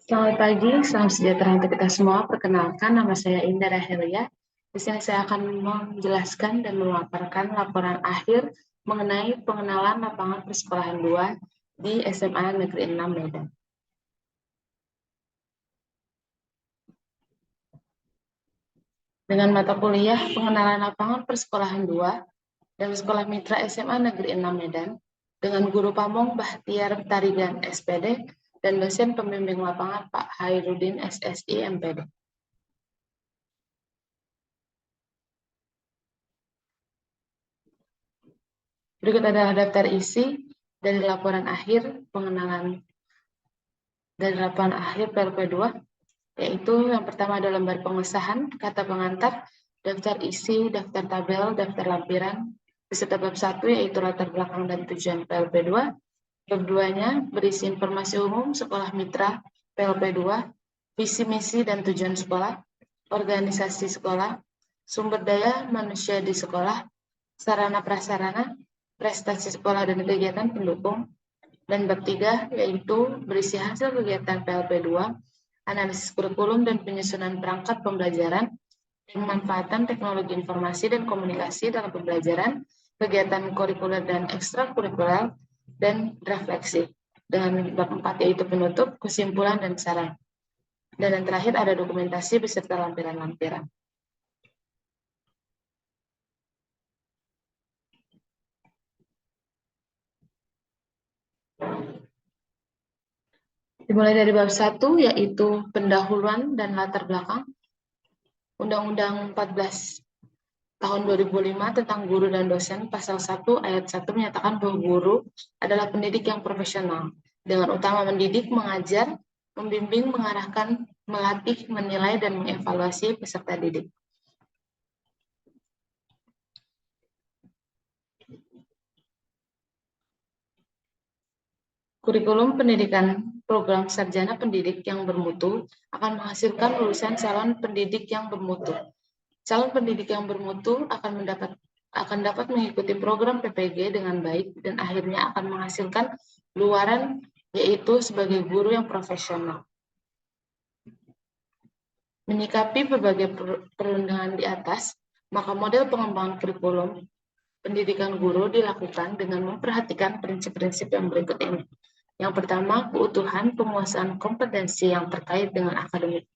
Selamat pagi, salam sejahtera untuk kita semua. Perkenalkan, nama saya Indah Rahelia. Di sini saya akan menjelaskan dan memaparkan laporan akhir mengenai pengenalan lapangan persekolahan 2 di SMA Negeri 6 Medan. Dengan mata kuliah pengenalan lapangan persekolahan 2 dan Sekolah Mitra SMA Negeri 6 Medan, dengan Guru Pamong Bahtiar Tarigan SPD dan dosen pembimbing lapangan Pak Hairudin SSI MPD. Berikut adalah daftar isi dari laporan akhir pengenalan dari laporan akhir PLP 2, yaitu yang pertama adalah lembar pengesahan, kata pengantar, daftar isi, daftar tabel, daftar lampiran, beserta bab 1 yaitu latar belakang dan tujuan PLP 2, bab 2-nya berisi informasi umum sekolah mitra PLP 2, visi misi dan tujuan sekolah, organisasi sekolah, sumber daya manusia di sekolah, sarana prasarana, prestasi sekolah dan kegiatan pendukung, dan bab 3 yaitu berisi hasil kegiatan PLP 2, analisis kurikulum dan penyusunan perangkat pembelajaran, pemanfaatan teknologi informasi dan komunikasi dalam pembelajaran, kegiatan kurikuler dan ekstrakurikuler, dan refleksi. Dengan bab 4 yaitu penutup, kesimpulan, dan saran. Dan yang terakhir ada dokumentasi beserta lampiran-lampiran. Dimulai dari bab 1 yaitu pendahuluan dan latar belakang. Undang-Undang 14 tahun 2005 tentang guru dan dosen pasal 1 ayat 1 menyatakan bahwa guru adalah pendidik yang profesional dengan utama mendidik, mengajar, membimbing, mengarahkan, melatih, menilai, dan mengevaluasi peserta didik. Kurikulum pendidikan program sarjana pendidik yang bermutu akan menghasilkan lulusan calon pendidik yang bermutu. Calon pendidik yang bermutu akan dapat mengikuti program PPG dengan baik dan akhirnya akan menghasilkan luaran yaitu sebagai guru yang profesional. Menyikapi berbagai perundangan di atas, maka model pengembangan kurikulum pendidikan guru dilakukan dengan memperhatikan prinsip-prinsip yang berikut ini. Yang pertama, keutuhan penguasaan kompetensi yang terkait dengan akademik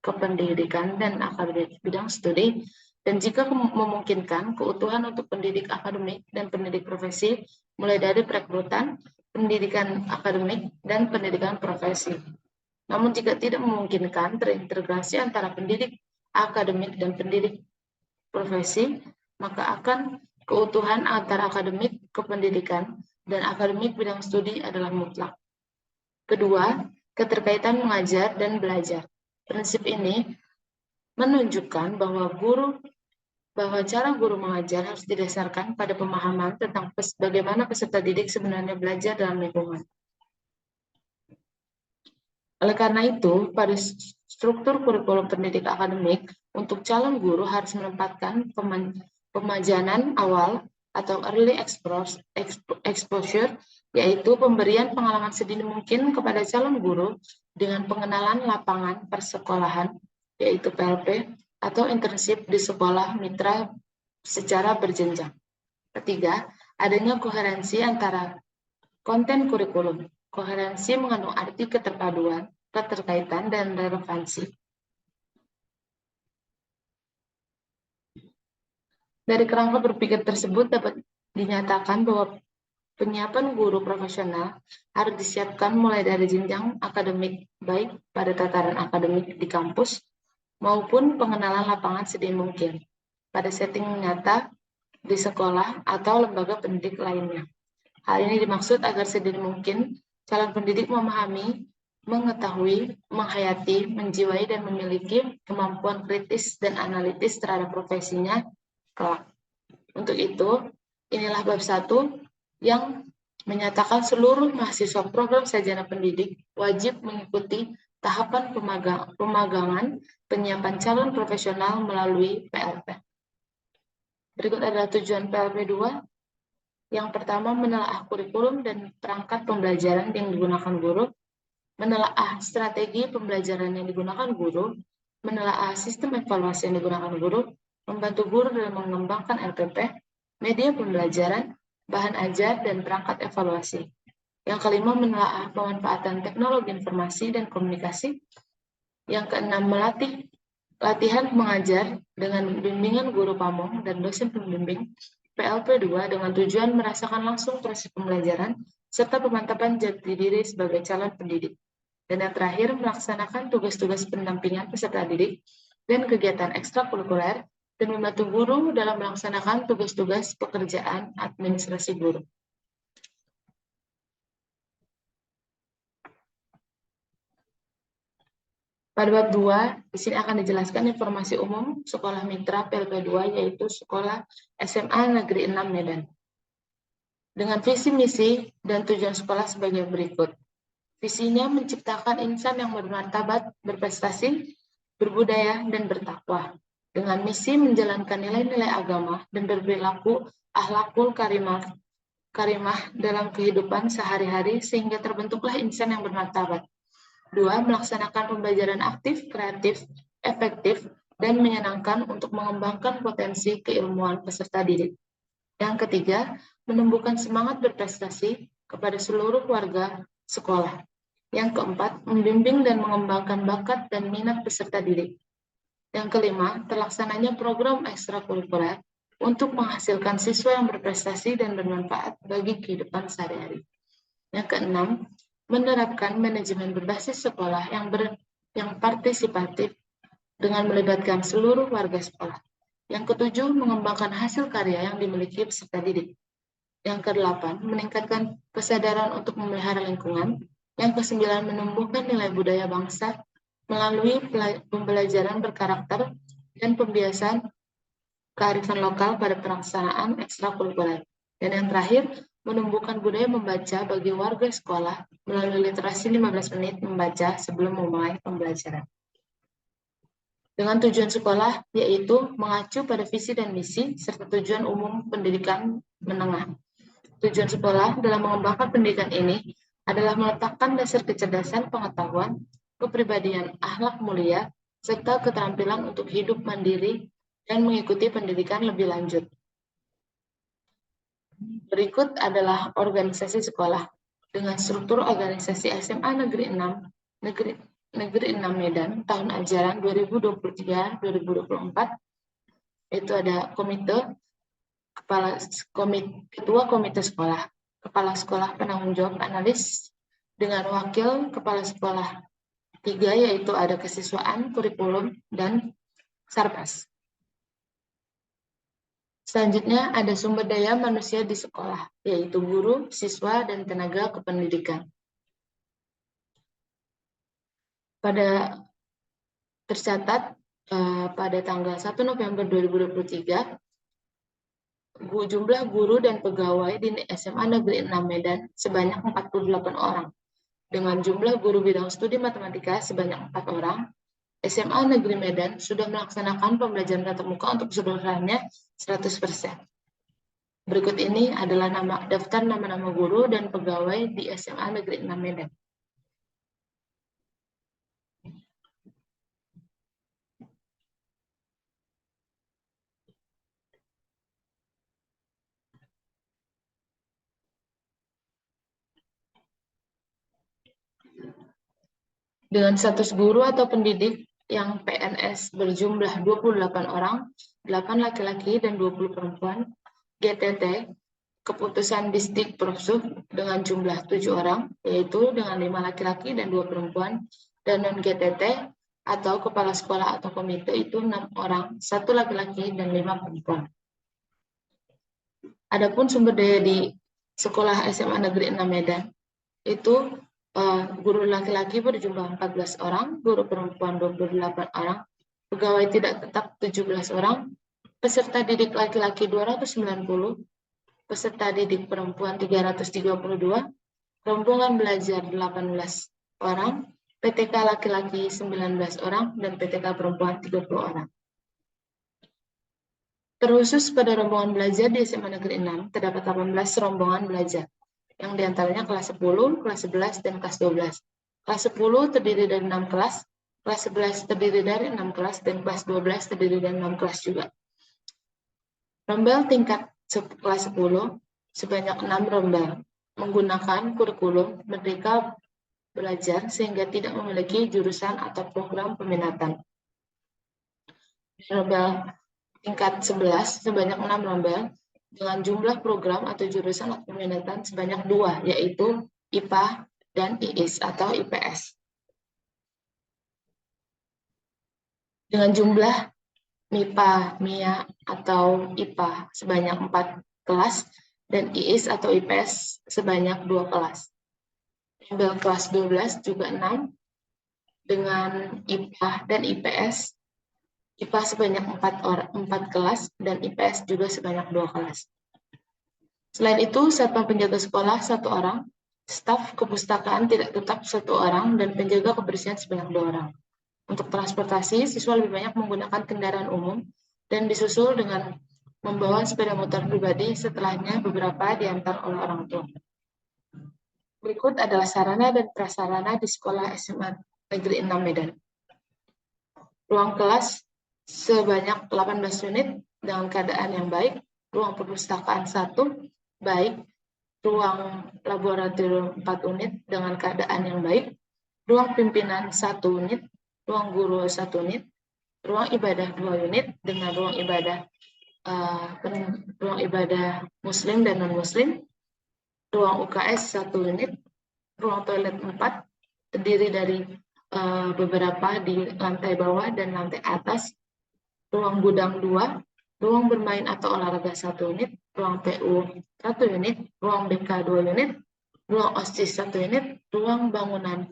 kependidikan dan akademik bidang studi, dan jika memungkinkan, keutuhan untuk pendidik akademik dan pendidik profesi, mulai dari perekrutan, pendidikan akademik, dan pendidikan profesi. Namun jika tidak memungkinkan terintegrasi antara pendidik akademik dan pendidik profesi, maka akan keutuhan antara akademik kependidikan dan akademik bidang studi adalah mutlak. Kedua, keterkaitan mengajar dan belajar. Prinsip ini menunjukkan bahwa cara guru mengajar harus didasarkan pada pemahaman tentang bagaimana peserta didik sebenarnya belajar dalam lingkungan. Oleh karena itu, pada struktur kurikulum pendidik akademik, untuk calon guru harus menempatkan pemajanan awal atau early exposure, yaitu pemberian pengalaman sedini mungkin kepada calon guru dengan pengenalan lapangan persekolahan, yaitu PLP, atau internship di sekolah mitra secara berjenjang. Ketiga, adanya koherensi antara konten kurikulum. Koherensi mengandung arti keterpaduan, keterkaitan, dan relevansi. Dari kerangka berpikir tersebut dapat dinyatakan bahwa penyiapan guru profesional harus disiapkan mulai dari jenjang akademik, baik pada tataran akademik di kampus maupun pengenalan lapangan sedini mungkin pada setting nyata di sekolah atau lembaga pendidik lainnya. Hal ini dimaksud agar sedini mungkin calon pendidik memahami, mengetahui, menghayati, menjiwai, dan memiliki kemampuan kritis dan analitis terhadap profesinya kelak. Untuk itu, inilah bab 1 yang menyatakan seluruh mahasiswa program sarjana pendidik wajib mengikuti tahapan pemagangan penyiapan calon profesional melalui PLP. Berikut adalah tujuan PLP 2. Yang pertama, menelaah kurikulum dan perangkat pembelajaran yang digunakan guru. menelaah strategi pembelajaran yang digunakan guru, menelaah sistem evaluasi yang digunakan guru, membantu guru dalam mengembangkan LPP, media pembelajaran, bahan ajar, dan perangkat evaluasi. Yang kelima, menelaah pemanfaatan teknologi informasi dan komunikasi. Yang keenam, melatih latihan mengajar dengan bimbingan guru pamong dan dosen pembimbing PLP2 dengan tujuan merasakan langsung proses pembelajaran serta pemantapan jati diri sebagai calon pendidik. Dan yang terakhir, melaksanakan tugas-tugas pendampingan peserta didik dan kegiatan ekstrakurikuler dan membantu guru dalam melaksanakan tugas-tugas pekerjaan administrasi guru. Pada bab 2, di sini akan dijelaskan informasi umum sekolah mitra PLP2, yaitu sekolah SMA Negeri 6 Medan. Dengan visi, misi, dan tujuan sekolah sebagai berikut. Visinya menciptakan insan yang bermartabat, berprestasi, berbudaya, dan bertakwa. Dengan misi menjalankan nilai-nilai agama dan berperilaku akhlakul karimah dalam kehidupan sehari-hari sehingga terbentuklah insan yang bermartabat. 2. Melaksanakan pembelajaran aktif, kreatif, efektif, dan menyenangkan untuk mengembangkan potensi keilmuan peserta didik. Yang ketiga, menumbuhkan semangat berprestasi kepada seluruh warga sekolah. Yang keempat, membimbing dan mengembangkan bakat dan minat peserta didik. Yang kelima, terlaksananya program ekstrakurikuler untuk menghasilkan siswa yang berprestasi dan bermanfaat bagi kehidupan sehari-hari. Yang keenam, menerapkan manajemen berbasis sekolah yang partisipatif dengan melibatkan seluruh warga sekolah. Yang ketujuh, mengembangkan hasil karya yang dimiliki peserta didik. Yang kedelapan, meningkatkan kesadaran untuk memelihara lingkungan. Yang kesembilan, menumbuhkan nilai budaya bangsa melalui pembelajaran berkarakter dan pembiasan kearifan lokal pada pelaksanaan ekstrakurikuler. Dan yang terakhir, menumbuhkan budaya membaca bagi warga sekolah melalui literasi 15 menit membaca sebelum memulai pembelajaran. Dengan tujuan sekolah, yaitu mengacu pada visi dan misi, serta tujuan umum pendidikan menengah. Tujuan sekolah dalam mengembangkan pendidikan ini adalah meletakkan dasar kecerdasan pengetahuan, kepribadian akhlak mulia, serta keterampilan untuk hidup mandiri dan mengikuti pendidikan lebih lanjut. Berikut adalah organisasi sekolah. Dengan struktur organisasi SMA Negeri 6, Negeri 6 Medan, tahun ajaran 2023-2024, itu ada komite, ketua komite sekolah, kepala sekolah penanggung jawab analis, dengan wakil kepala sekolah 3, yaitu ada kesiswaan, kurikulum, dan sarpas. Selanjutnya ada sumber daya manusia di sekolah, yaitu guru, siswa, dan tenaga kependidikan. Tercatat pada tanggal 1 November 2023, jumlah guru dan pegawai di SMA Negeri 6 Medan sebanyak 48 orang. Dengan jumlah guru bidang studi matematika sebanyak 4 orang, SMA Negeri Medan sudah melaksanakan pembelajaran tatap muka untuk keseluruhannya 100%. Berikut ini adalah daftar nama-nama guru dan pegawai di SMA Negeri 6 Medan. Dengan status guru atau pendidik yang PNS berjumlah 28 orang, 8 laki-laki dan 20 perempuan, GTT, keputusan Disdik Profsub dengan jumlah 7 orang, yaitu dengan 5 laki-laki dan 2 perempuan, dan non-GTT atau kepala sekolah atau komite itu 6 orang, 1 laki-laki dan 5 perempuan. Adapun sumber daya di sekolah SMA Negeri 6 Medan, itu guru laki-laki berjumlah 14 orang, guru perempuan 28 orang, pegawai tidak tetap 17 orang, peserta didik laki-laki 290, peserta didik perempuan 332, rombongan belajar 18 orang, PTK laki-laki 19 orang, dan PTK perempuan 30 orang. Terkhusus pada rombongan belajar di SMA Negeri 6, terdapat 18 rombongan belajar, yang diantaranya kelas 10, kelas 11, dan kelas 12. Kelas 10 terdiri dari 6 kelas, kelas 11 terdiri dari 6 kelas, dan kelas 12 terdiri dari 6 kelas juga. Rombel tingkat kelas 10 sebanyak 6 rombel menggunakan kurikulum Merdeka Belajar sehingga tidak memiliki jurusan atau program peminatan. Rombel tingkat 11 sebanyak 6 rombel dengan jumlah program atau jurusan atau peminatan sebanyak 2, yaitu IPA dan IIS atau IPS. Dengan jumlah MIPA, MIA, atau IPA sebanyak 4 kelas dan IIS atau IPS sebanyak 2 kelas. Rombel kelas 12 juga 6 dengan IPA dan IPS. IPA sebanyak 4 kelas dan IPS juga sebanyak 2 kelas. Selain itu, satpam penjaga sekolah 1 orang, staf kepustakaan tidak tetap 1 orang, dan penjaga kebersihan sebanyak 2 orang. Untuk transportasi, siswa lebih banyak menggunakan kendaraan umum dan disusul dengan membawa sepeda motor pribadi, setelahnya beberapa diantar oleh orang tua. Berikut adalah sarana dan prasarana di sekolah SMA Negeri 6 Medan. Ruang kelas sebanyak 18 unit dengan keadaan yang baik, ruang perpustakaan 1, baik, ruang laboratorium 4 unit dengan keadaan yang baik, ruang pimpinan 1 unit, ruang guru 1 unit, ruang ibadah 2 unit dengan ruang ibadah muslim dan non-muslim, ruang UKS 1 unit, ruang toilet 4 terdiri dari beberapa di lantai bawah dan lantai atas, ruang gudang 2, ruang bermain atau olahraga 1 unit, ruang PU 1 unit, ruang BK 2 unit, ruang OSIS 1 unit, ruang bangunan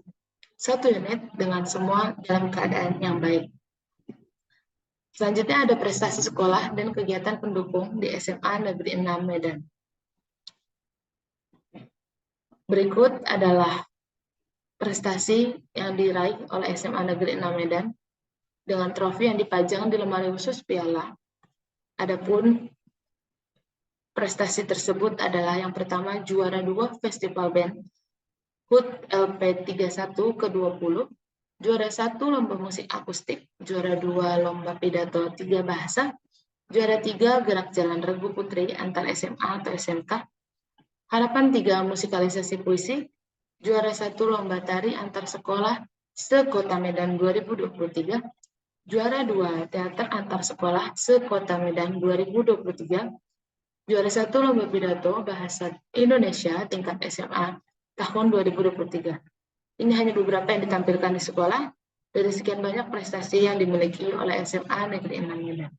1 unit dengan semua dalam keadaan yang baik. Selanjutnya ada prestasi sekolah dan kegiatan pendukung di SMA Negeri 6 Medan. Berikut adalah prestasi yang diraih oleh SMA Negeri 6 Medan dengan trofi yang dipajang di lemari khusus piala. Adapun prestasi tersebut adalah yang pertama juara 2 Festival Band HUT LP31 ke-20, juara 1 lomba musik akustik, juara 2 lomba pidato 3 bahasa, juara 3 gerak jalan regu putri antar SMA atau SMK, harapan 3 musikalisasi puisi, juara 1 lomba tari antar sekolah se-Kota Medan 2023, juara 2 teater antar sekolah se-Kota Medan 2023, juara 1 lomba pidato bahasa Indonesia tingkat SMA tahun 2023. Ini hanya beberapa yang ditampilkan di sekolah dari sekian banyak prestasi yang dimiliki oleh SMA Negeri 6 Medan.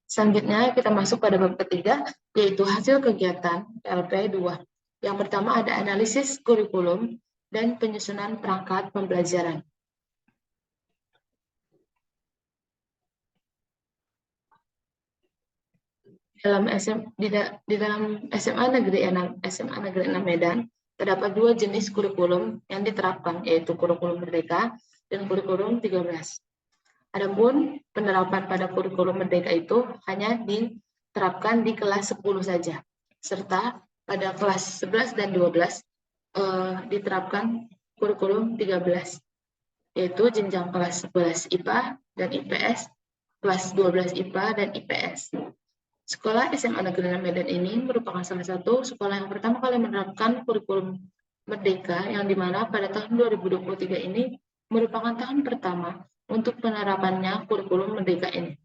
Selanjutnya kita masuk pada bab ketiga, yaitu hasil kegiatan LP2. Yang pertama ada analisis kurikulum dan penyusunan perangkat pembelajaran. Di dalam SMA Negeri 6 Medan terdapat 2 jenis kurikulum yang diterapkan, yaitu kurikulum Merdeka dan kurikulum 13. Adapun penerapan pada kurikulum Merdeka itu hanya diterapkan di kelas 10 saja, serta pada kelas 11 dan 12 diterapkan kurikulum 13, yaitu jenjang kelas 11 IPA dan IPS, kelas 12 IPA dan IPS. Sekolah SMA Negeri 6 Medan ini merupakan salah satu sekolah yang pertama kali menerapkan kurikulum Merdeka, yang dimana pada tahun 2023 ini merupakan tahun pertama untuk penerapannya kurikulum Merdeka ini.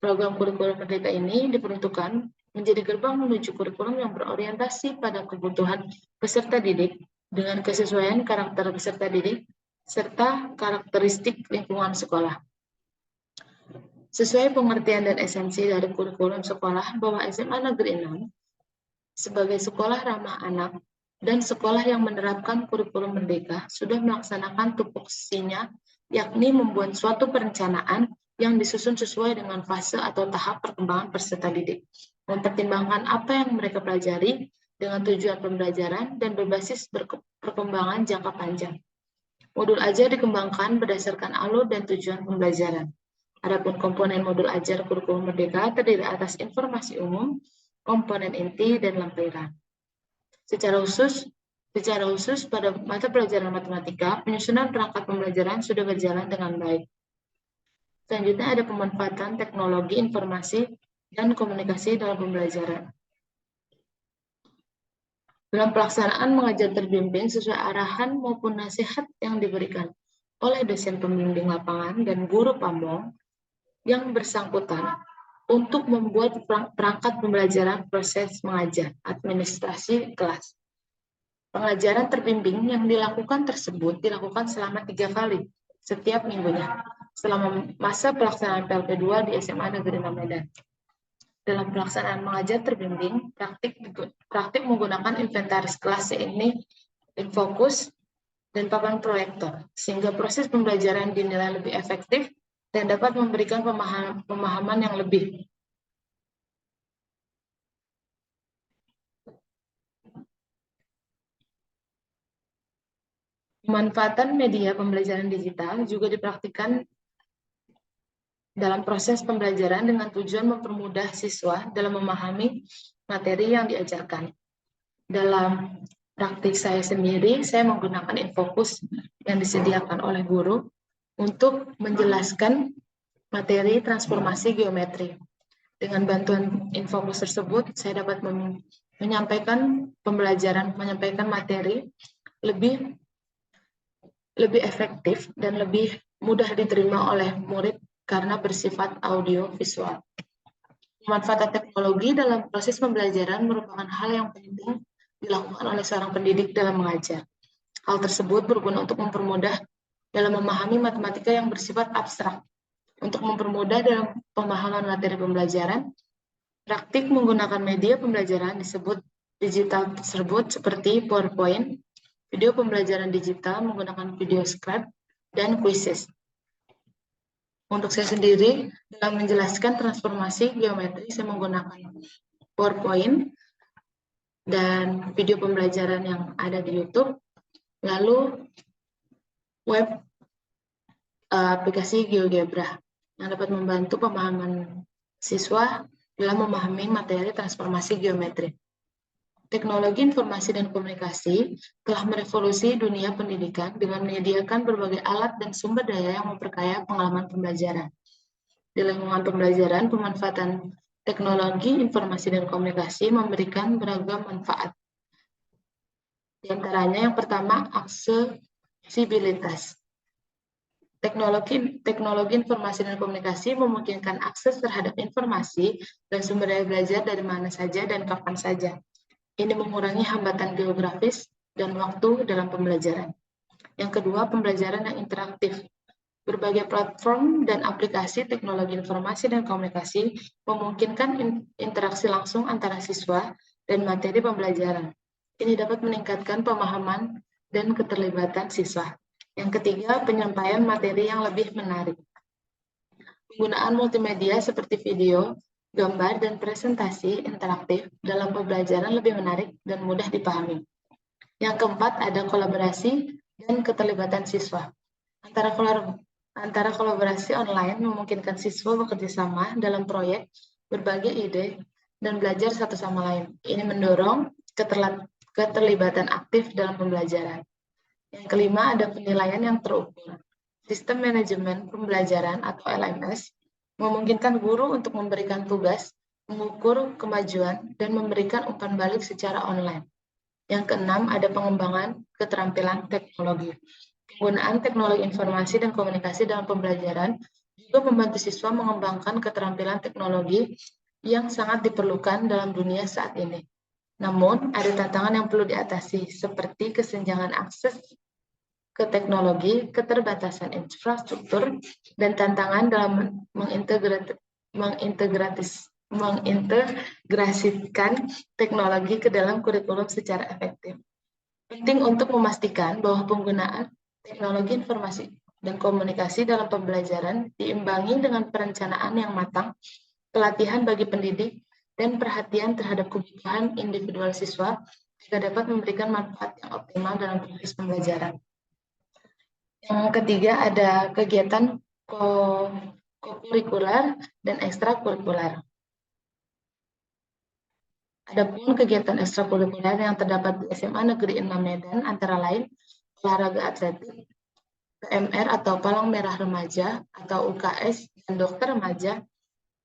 Program kurikulum Merdeka ini diperuntukkan menjadi gerbang menuju kurikulum yang berorientasi pada kebutuhan peserta didik dengan kesesuaian karakter peserta didik serta karakteristik lingkungan sekolah. Sesuai pengertian dan esensi dari kurikulum sekolah bahwa SMA Negeri 6 sebagai sekolah ramah anak dan sekolah yang menerapkan kurikulum Merdeka sudah melaksanakan tupoksinya, yakni membuat suatu perencanaan yang disusun sesuai dengan fase atau tahap perkembangan peserta didik, mempertimbangkan apa yang mereka pelajari dengan tujuan pembelajaran dan berbasis perkembangan jangka panjang. Modul ajar dikembangkan berdasarkan alur dan tujuan pembelajaran. Adapun komponen modul ajar kurikulum Merdeka terdiri atas informasi umum, komponen inti, dan lampiran. Secara khusus, Secara khusus pada mata pelajaran matematika, penyusunan perangkat pembelajaran sudah berjalan dengan baik. Selanjutnya ada pemanfaatan teknologi informasi dan komunikasi dalam pembelajaran. Dalam pelaksanaan mengajar terbimbing sesuai arahan maupun nasihat yang diberikan oleh dosen pembimbing lapangan dan guru pamong yang bersangkutan untuk membuat perangkat pembelajaran proses mengajar, administrasi kelas. Pengajaran terbimbing yang dilakukan tersebut dilakukan selama 3 kali setiap minggunya selama masa pelaksanaan PLP 2 di SMA Negeri 6 Medan. Dalam pelaksanaan mengajar terbimbing, praktik menggunakan inventaris kelas ini infokus dan papan proyektor, sehingga proses pembelajaran dinilai lebih efektif dan dapat memberikan pemahaman yang lebih. Pemanfaatan media pembelajaran digital juga dipraktikkan dalam proses pembelajaran dengan tujuan mempermudah siswa dalam memahami materi yang diajarkan. Dalam praktik saya sendiri, saya menggunakan infokus yang disediakan oleh guru untuk menjelaskan materi transformasi geometri. Dengan bantuan infokus tersebut, saya dapat menyampaikan materi lebih efektif dan lebih mudah diterima oleh murid karena bersifat audio visual. Pemanfaatan teknologi dalam proses pembelajaran merupakan hal yang penting dilakukan oleh seorang pendidik dalam mengajar. Hal tersebut berguna untuk mempermudah dalam memahami matematika yang bersifat abstrak. Untuk mempermudah dalam pemahaman materi pembelajaran, praktik menggunakan media pembelajaran disebut digital tersebut seperti PowerPoint, video pembelajaran digital menggunakan video script, dan quizzes. Untuk saya sendiri, dalam menjelaskan transformasi geometri, saya menggunakan PowerPoint dan video pembelajaran yang ada di YouTube, lalu web aplikasi GeoGebra yang dapat membantu pemahaman siswa dalam memahami materi transformasi geometri. Teknologi informasi dan komunikasi telah merevolusi dunia pendidikan dengan menyediakan berbagai alat dan sumber daya yang memperkaya pengalaman pembelajaran. Di lingkungan pembelajaran, pemanfaatan teknologi informasi dan komunikasi memberikan beragam manfaat. Di antaranya yang pertama, aksesibilitas. Teknologi informasi dan komunikasi memungkinkan akses terhadap informasi dan sumber daya belajar dari mana saja dan kapan saja. Ini mengurangi hambatan geografis dan waktu dalam pembelajaran. Yang kedua, pembelajaran yang interaktif. Berbagai platform dan aplikasi teknologi informasi dan komunikasi memungkinkan interaksi langsung antara siswa dan materi pembelajaran. Ini dapat meningkatkan pemahaman dan keterlibatan siswa. Yang ketiga, penyampaian materi yang lebih menarik. Penggunaan multimedia seperti video, gambar, dan presentasi interaktif dalam pembelajaran lebih menarik dan mudah dipahami. Yang keempat, ada kolaborasi dan keterlibatan siswa. Antara kolaborasi online memungkinkan siswa bekerja sama dalam proyek, berbagi ide, dan belajar satu sama lain. Ini mendorong keterlibatan aktif dalam pembelajaran. Yang kelima, ada penilaian yang terukur. Sistem manajemen pembelajaran atau LMS memungkinkan guru untuk memberikan tugas, mengukur kemajuan, dan memberikan umpan balik secara online. Yang keenam, ada pengembangan keterampilan teknologi. Penggunaan teknologi informasi dan komunikasi dalam pembelajaran juga membantu siswa mengembangkan keterampilan teknologi yang sangat diperlukan dalam dunia saat ini. Namun, ada tantangan yang perlu diatasi, seperti kesenjangan akses ke teknologi, keterbatasan infrastruktur, dan tantangan dalam mengintegrasikan teknologi ke dalam kurikulum secara efektif. Penting untuk memastikan bahwa penggunaan teknologi informasi dan komunikasi dalam pembelajaran diimbangi dengan perencanaan yang matang, pelatihan bagi pendidik, dan perhatian terhadap kebutuhan individual siswa agar dapat memberikan manfaat yang optimal dalam proses pembelajaran. Yang ketiga ada kegiatan kokurikuler dan ekstrakurikuler. Adapun kegiatan ekstrakurikuler yang terdapat di SMA Negeri 6 Medan antara lain olahraga atletik, PMR atau Palang Merah Remaja atau UKS dan Dokter Remaja,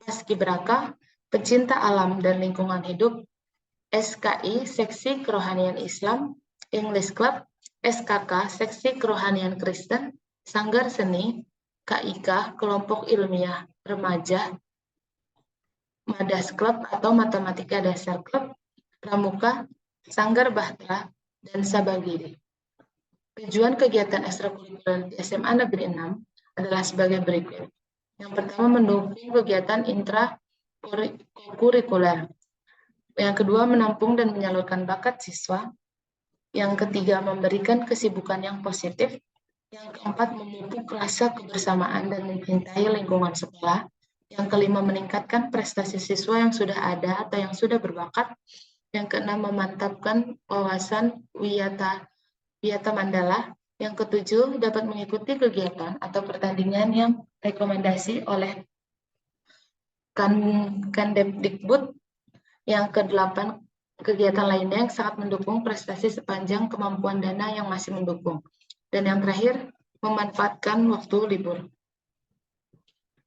Paskibraka, Pecinta Alam dan Lingkungan Hidup, SKI Seksi Kerohanian Islam, English Club, SKK Seksi Kerohanian Kristen, Sanggar Seni, KIK Kelompok Ilmiah Remaja, Madas Club atau Matematika Dasar Club, Pramuka, Sanggar Bahtera, dan Sabagiri. Tujuan kegiatan ekstrakurikuler di SMA Negeri 6 adalah sebagai berikut. Yang pertama, mendukung kegiatan intrakurikuler. Yang kedua, menampung dan menyalurkan bakat siswa. Yang ketiga, memberikan kesibukan yang positif. Yang keempat, memupuk rasa kebersamaan dan mencintai lingkungan sekolah. Yang kelima, meningkatkan prestasi siswa yang sudah ada atau yang sudah berbakat. Yang keenam, memantapkan wawasan wiyata mandala. Yang ketujuh, dapat mengikuti kegiatan atau pertandingan yang rekomendasi oleh Kandemdikbud. Yang kedelapan, kegiatan lainnya yang sangat mendukung prestasi sepanjang kemampuan dana yang masih mendukung. Dan yang terakhir, memanfaatkan waktu libur.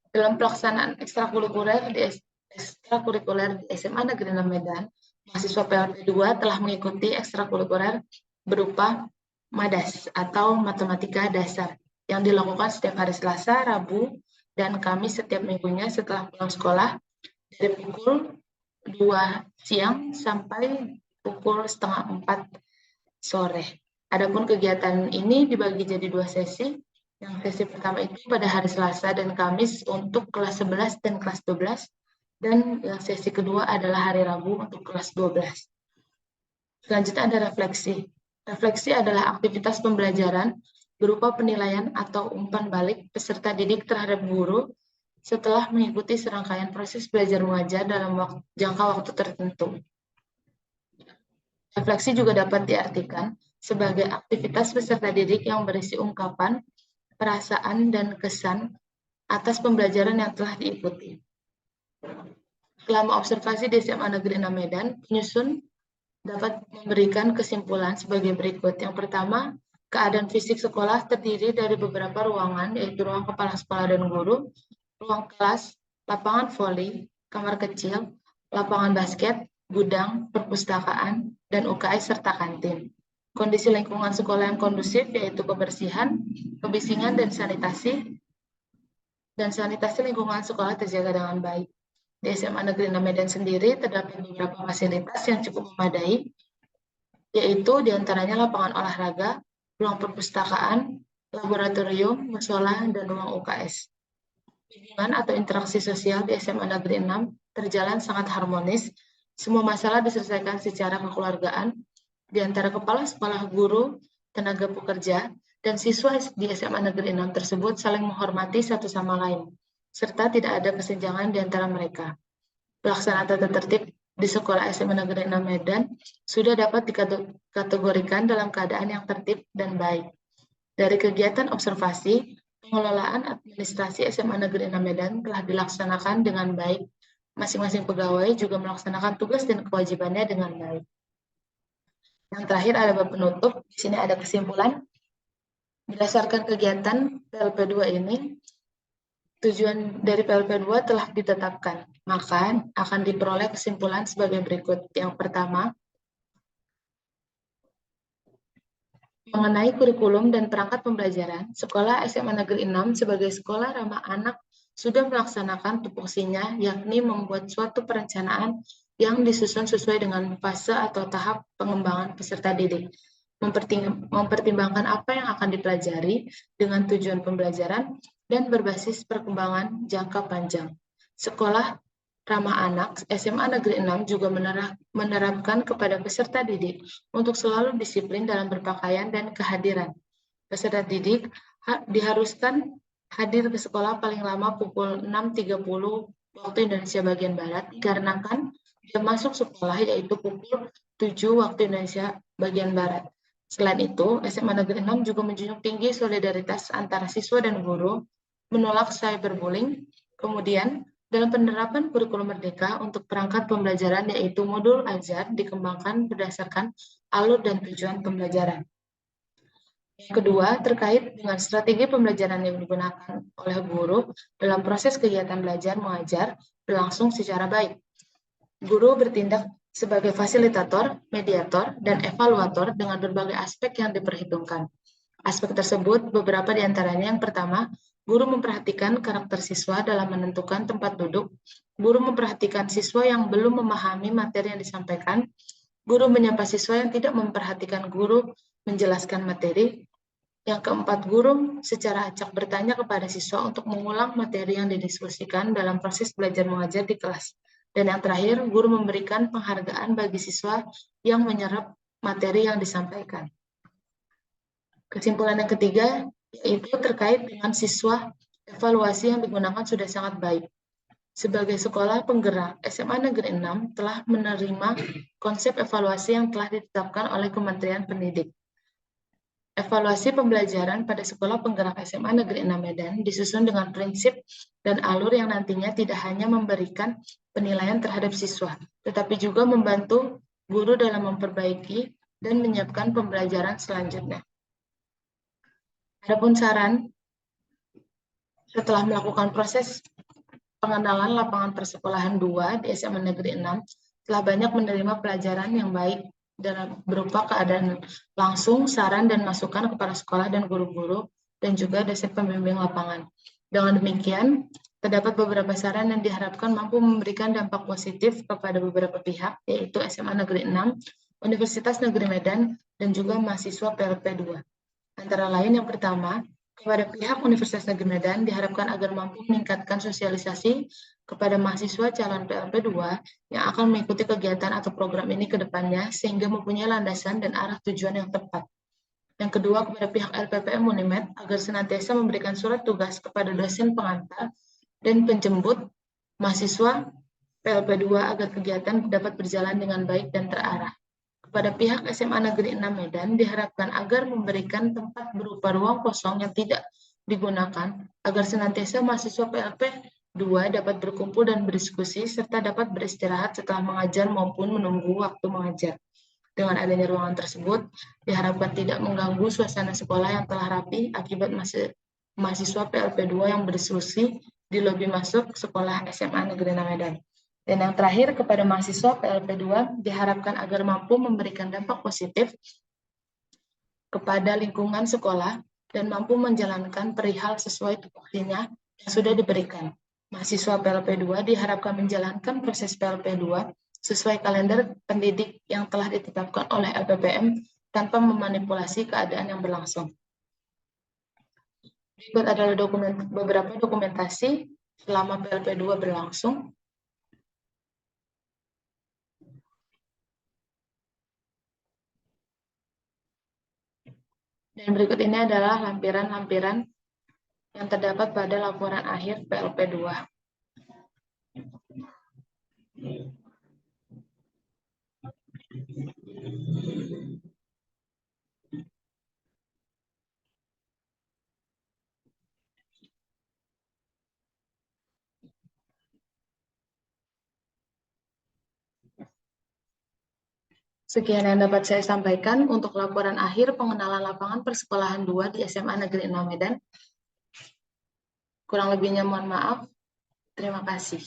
Dalam pelaksanaan ekstrakurikuler di SMA Negeri 6 Medan, mahasiswa PLP 2 telah mengikuti ekstrakurikuler berupa Madas atau Matematika Dasar yang dilakukan setiap hari Selasa, Rabu, dan Kamis setiap minggunya setelah pulang sekolah dari pukul 2 siang sampai pukul setengah 4 sore. Adapun kegiatan ini dibagi jadi 2 sesi. Yang sesi pertama itu pada hari Selasa dan Kamis untuk kelas 11 dan kelas 12. Dan yang sesi kedua adalah hari Rabu untuk kelas 12. Selanjutnya ada refleksi. Refleksi adalah aktivitas pembelajaran berupa penilaian atau umpan balik peserta didik terhadap guru setelah mengikuti serangkaian proses belajar mengajar dalam jangka waktu tertentu. Refleksi juga dapat diartikan sebagai aktivitas peserta didik yang berisi ungkapan, perasaan, dan kesan atas pembelajaran yang telah diikuti. Selama observasi di SMA Negeri 6 Medan, penyusun dapat memberikan kesimpulan sebagai berikut. Yang pertama, keadaan fisik sekolah terdiri dari beberapa ruangan, yaitu ruang kepala sekolah dan guru, ruang kelas, lapangan voli, kamar kecil, lapangan basket, gudang, perpustakaan, dan UKS serta kantin. Kondisi lingkungan sekolah yang kondusif yaitu kebersihan, kebisingan, dan sanitasi lingkungan sekolah terjaga dengan baik. Di SMA Negeri 6 Medan sendiri terdapat beberapa fasilitas yang cukup memadai, yaitu diantaranya lapangan olahraga, ruang perpustakaan, laboratorium, musola, dan ruang UKS. Hubungan atau interaksi sosial di SMA Negeri 6 terjalan sangat harmonis. Semua masalah diselesaikan secara kekeluargaan di antara kepala sekolah, guru, tenaga pekerja, dan siswa di SMA Negeri 6 tersebut saling menghormati satu sama lain, serta tidak ada kesenjangan di antara mereka. Pelaksanaan tata tertib di sekolah SMA Negeri 6 Medan sudah dapat dikategorikan dalam keadaan yang tertib dan baik. Dari kegiatan observasi, pengelolaan administrasi SMA Negeri 6 Medan telah dilaksanakan dengan baik. Masing-masing pegawai juga melaksanakan tugas dan kewajibannya dengan baik. Yang terakhir ada bab penutup. Di sini ada kesimpulan. Berdasarkan kegiatan PLP 2 ini, tujuan dari PLP 2 telah ditetapkan, maka akan diperoleh kesimpulan sebagai berikut. Yang pertama, mengenai kurikulum dan perangkat pembelajaran, Sekolah SMA Negeri 6 sebagai sekolah ramah anak sudah melaksanakan tupoksinya, yakni membuat suatu perencanaan yang disusun sesuai dengan fase atau tahap pengembangan peserta didik, mempertimbangkan apa yang akan dipelajari dengan tujuan pembelajaran dan berbasis perkembangan jangka panjang. Sekolah ramah anak SMA Negeri 6 juga menerapkan kepada peserta didik untuk selalu disiplin dalam berpakaian dan kehadiran. Peserta didik diharuskan hadir ke sekolah paling lama pukul 6.30 waktu Indonesia bagian Barat, dikarenakan jam masuk sekolah yaitu pukul 7 waktu Indonesia bagian Barat. Selain itu, SMA Negeri 6 juga menjunjung tinggi solidaritas antara siswa dan guru, menolak cyberbullying, kemudian Dalam penerapan kurikulum Merdeka untuk perangkat pembelajaran yaitu modul ajar dikembangkan berdasarkan alur dan tujuan pembelajaran. Yang kedua, terkait dengan strategi pembelajaran yang digunakan oleh guru dalam proses kegiatan belajar mengajar berlangsung secara baik. Guru bertindak sebagai fasilitator, mediator, dan evaluator dengan berbagai aspek yang diperhitungkan. Aspek tersebut beberapa di antaranya. Yang pertama, guru memperhatikan karakter siswa dalam menentukan tempat duduk. Guru memperhatikan siswa yang belum memahami materi yang disampaikan. Guru menyapa siswa yang tidak memperhatikan guru menjelaskan materi. Yang keempat, guru secara acak bertanya kepada siswa untuk mengulang materi yang didiskusikan dalam proses belajar mengajar di kelas. Dan yang terakhir, guru memberikan penghargaan bagi siswa yang menyerap materi yang disampaikan. Kesimpulan yang ketiga, yaitu terkait dengan siswa, evaluasi yang digunakan sudah sangat baik. Sebagai sekolah penggerak, SMA Negeri 6 telah menerima konsep evaluasi yang telah ditetapkan oleh Kementerian Pendidik. Evaluasi pembelajaran pada sekolah penggerak SMA Negeri 6 Medan disusun dengan prinsip dan alur yang nantinya tidak hanya memberikan penilaian terhadap siswa, tetapi juga membantu guru dalam memperbaiki dan menyiapkan pembelajaran selanjutnya. Adapun saran, setelah melakukan proses pengenalan lapangan persekolahan 2 di SMA Negeri 6, telah banyak menerima pelajaran yang baik dan berupa keadaan langsung, saran dan masukan kepada sekolah dan guru-guru, dan juga dosen pembimbing lapangan. Dengan demikian, terdapat beberapa saran yang diharapkan mampu memberikan dampak positif kepada beberapa pihak, yaitu SMA Negeri 6, Universitas Negeri Medan, dan juga mahasiswa PLP 2. Antara lain yang pertama, kepada pihak Universitas Negeri Medan diharapkan agar mampu meningkatkan sosialisasi kepada mahasiswa calon PLP 2 yang akan mengikuti kegiatan atau program ini ke depannya sehingga mempunyai landasan dan arah tujuan yang tepat. Yang kedua, kepada pihak LPPM Unimed agar senantiasa memberikan surat tugas kepada dosen pengantar dan penjemput mahasiswa PLP 2 agar kegiatan dapat berjalan dengan baik dan terarah. Kepada pihak SMA Negeri 6 Medan diharapkan agar memberikan tempat berupa ruang kosong yang tidak digunakan agar senantiasa mahasiswa PLP 2 dapat berkumpul dan berdiskusi serta dapat beristirahat setelah mengajar maupun menunggu waktu mengajar. Dengan adanya ruangan tersebut, diharapkan tidak mengganggu suasana sekolah yang telah rapi akibat mahasiswa PLP 2 yang berdiskusi di lobi masuk sekolah SMA Negeri 6 Medan. Dan yang terakhir, kepada mahasiswa PLP 2 diharapkan agar mampu memberikan dampak positif kepada lingkungan sekolah dan mampu menjalankan perihal sesuai tupoksinya yang sudah diberikan. Mahasiswa PLP 2 diharapkan menjalankan proses PLP 2 sesuai kalender pendidik yang telah ditetapkan oleh LPPM tanpa memanipulasi keadaan yang berlangsung. Berikut adalah beberapa dokumentasi selama PLP 2 berlangsung. Dan berikut ini adalah lampiran-lampiran yang terdapat pada laporan akhir PLP 2. Sekian yang dapat saya sampaikan untuk laporan akhir pengenalan lapangan persekolahan 2 di SMA Negeri 6 Medan. Kurang lebihnya mohon maaf. Terima kasih.